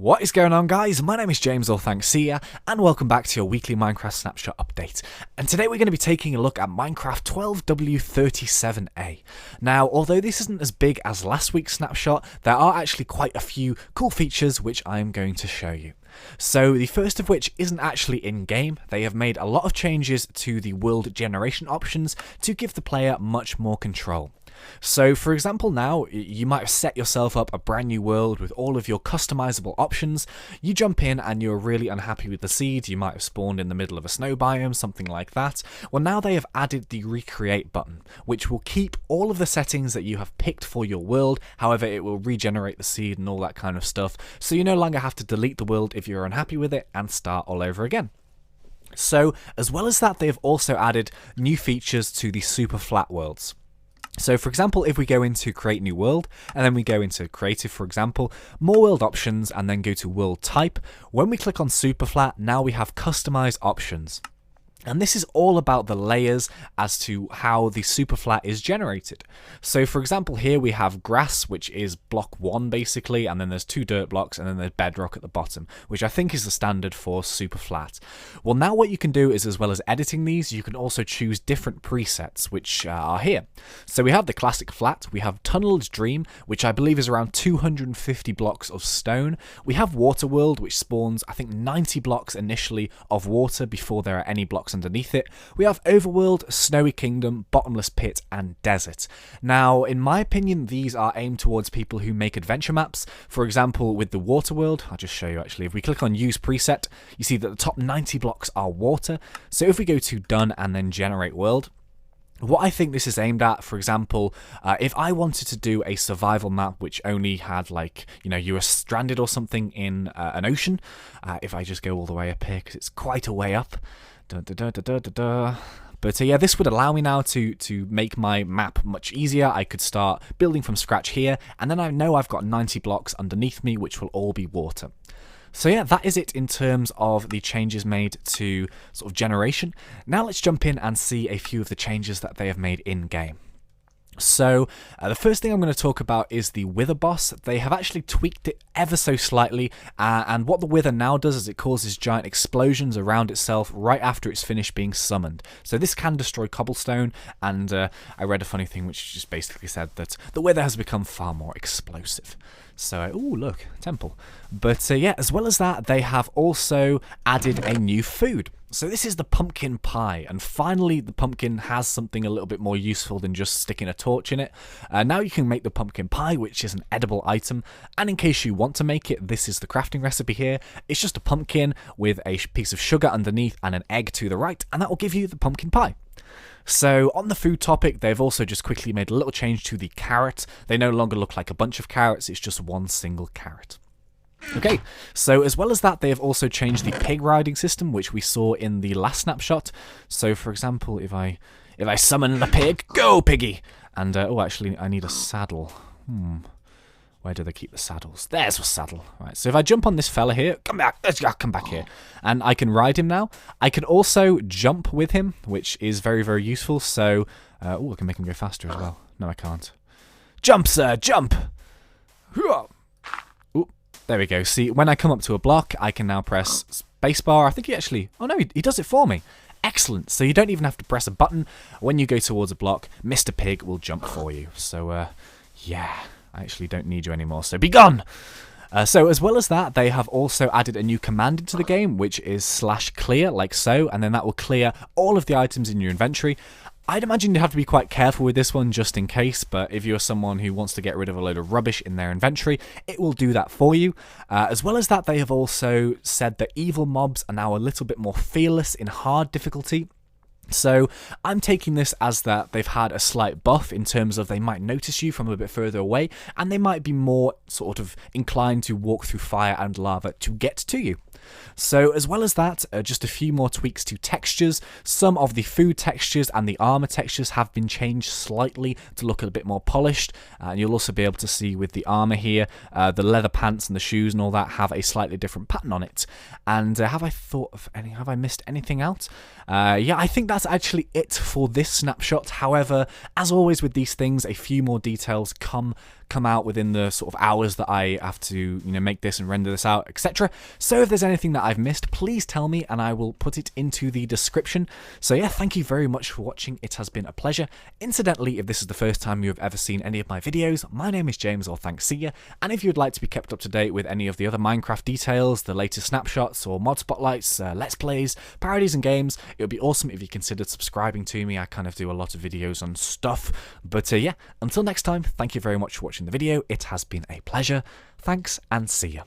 What is going on, guys? My name is James or ThnxCya, and welcome back to your weekly Minecraft Snapshot update. And today we're going to be taking a look at Minecraft 12w37a. Now, although this isn't as big as last week's snapshot, there are actually quite a few cool features which I am going to show you. So the first of which isn't actually in-game. They have made a lot of changes to the world generation options to give the player much more control. So for example, now you might have set yourself up a brand new world with all of your customizable options. You jump in and you're really unhappy with the seed. You might have spawned in the middle of a snow biome, something like that. Well, now they have added the recreate button, which will keep all of the settings that you have picked for your world. However, it will regenerate the seed and all that kind of stuff, so you no longer have to delete the world if you're unhappy with it and start all over again. So as well as that, they have also added new features to the Superflat worlds. So for example, if we go into create new world and then we go into creative, for example, more world options and then go to world type, when we click on Superflat, now we have customize options. And this is all about the layers as to how the Superflat is generated. So for example, here we have grass, which is block 1 basically, and then there's 2 dirt blocks, and then there's bedrock at the bottom, which I think is the standard for Superflat. Well, now what you can do is, as well as editing these, you can also choose different presets, which are here. So we have the classic flat, we have Tunneled Dream, which I believe is around 250 blocks of stone. We have Water World, which spawns, I think, 90 blocks initially of water before there are any blocks underneath it. We have Overworld, Snowy Kingdom, Bottomless Pit, and Desert. Now, in my opinion, these are aimed towards people who make adventure maps. For example, with the Water World, I'll just show you actually. If we click on Use Preset, you see that the top 90 blocks are water. So if we go to Done and then Generate World, what I think this is aimed at, for example, if I wanted to do a survival map which only had, like, you know, you were stranded or something in an ocean, if I just go all the way up here, because it's quite a way up. But yeah, this would allow me now to make my map much easier. I could start building from scratch here, and then I know I've got 90 blocks underneath me, which will all be water. So yeah, that is it in terms of the changes made to sort of generation. Now let's jump in and see a few of the changes that they have made in-game. So the first thing I'm going to talk about is the Wither boss. They have actually tweaked it ever so slightly, and what the Wither now does is it causes giant explosions around itself right after it's finished being summoned. So this can destroy cobblestone, and I read a funny thing which just basically said that the Wither has become far more explosive. So, ooh, look, temple. But yeah, as well as that, they have also added a new food. So this is the pumpkin pie, and finally the pumpkin has something a little bit more useful than just sticking a torch in it. Now you can make the pumpkin pie, which is an edible item, and in case you want to make it, this is the crafting recipe here. It's just a pumpkin with a piece of sugar underneath and an egg to the right, and that will give you the pumpkin pie. So on the food topic, they've also just quickly made a little change to the carrot. They no longer look like a bunch of carrots, it's just one single carrot. Okay, so as well as that, they have also changed the pig riding system, which we saw in the last snapshot. So for example, if I summon the pig, go piggy! And, oh, actually, I need a saddle. Where do they keep the saddles? There's a saddle. Right, so if I jump on this fella here, come back here, and I can ride him now. I can also jump with him, which is very, very useful. So, oh, I can make him go faster as well. No, I can't. Jump, sir, jump! Ooh, there we go. See, when I come up to a block, I can now press spacebar. I think he actually, oh no, he does it for me. Excellent. So you don't even have to press a button. When you go towards a block, Mr. Pig will jump for you. So, yeah. I actually don't need you anymore, so be gone! So as well as that, they have also added a new command into the game, which is /clear, like so, and then that will clear all of the items in your inventory. I'd imagine you'd have to be quite careful with this one just in case, but if you're someone who wants to get rid of a load of rubbish in their inventory, it will do that for you. As well as that, they have also said that evil mobs are now a little bit more fearless in hard difficulty. So I'm taking this as that they've had a slight buff in terms of they might notice you from a bit further away, and they might be more sort of inclined to walk through fire and lava to get to you. So as well as that, just a few more tweaks to textures. Some of the food textures and the armor textures have been changed slightly to look a bit more polished, and you'll also be able to see with the armor here, the leather pants and the shoes and all that have a slightly different pattern on it. And have I missed anything out? Yeah, I think that's actually it for this snapshot. However, as always with these things, a few more details come out within the sort of hours that I have to, make this and render this out, etc. So if there's anything that I've missed, please tell me and I will put it into the description. So yeah, thank you very much for watching. It has been a pleasure. Incidentally, if this is the first time you have ever seen any of my videos, my name is James or ThnxCya, and if you'd like to be kept up to date with any of the other Minecraft details, the latest snapshots or mod spotlights, let's plays, parodies and games, it would be awesome if you considered subscribing to me. I kind of do a lot of videos on stuff. But yeah, until next time, thank you very much for watching the video. It has been a pleasure. Thanks and see ya.